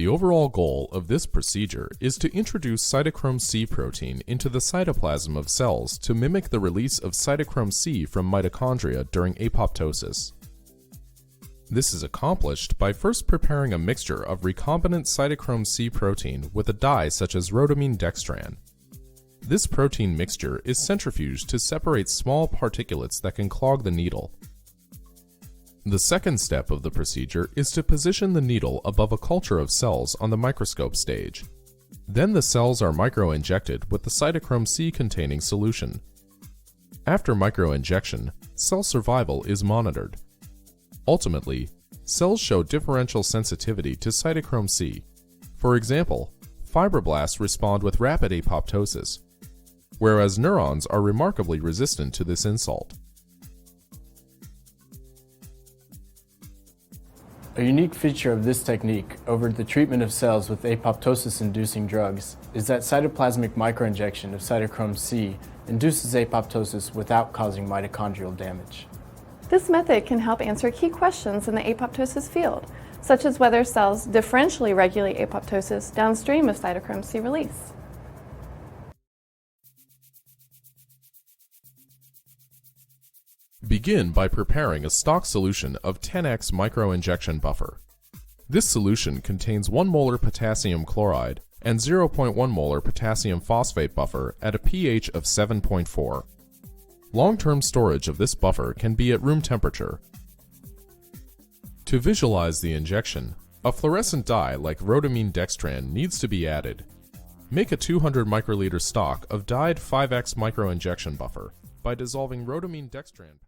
The overall goal of this procedure is to introduce cytochrome C protein into the cytoplasm of cells to mimic the release of cytochrome C from mitochondria during apoptosis. This is accomplished by first preparing a mixture of recombinant cytochrome C protein with a dye such as rhodamine dextran. This protein mixture is centrifuged to separate small particulates that can clog the needle. The second step of the procedure is to position the needle above a culture of cells on the microscope stage. Then the cells are microinjected with the cytochrome C containing solution. After microinjection, cell survival is monitored. Ultimately, cells show differential sensitivity to cytochrome C. For example, fibroblasts respond with rapid apoptosis, whereas neurons are remarkably resistant to this insult. A unique feature of this technique over the treatment of cells with apoptosis-inducing drugs is that cytoplasmic microinjection of cytochrome C induces apoptosis without causing mitochondrial damage. This method can help answer key questions in the apoptosis field, such as whether cells differentially regulate apoptosis downstream of cytochrome C release. Begin by preparing a stock solution of 10x microinjection buffer. This solution contains 1 molar potassium chloride and 0.1 molar potassium phosphate buffer at a pH of 7.4. Long-term storage of this buffer can be at room temperature. To visualize the injection, a fluorescent dye like rhodamine dextran needs to be added. Make a 200 microliter stock of dyed 5x microinjection buffer by dissolving rhodamine dextran.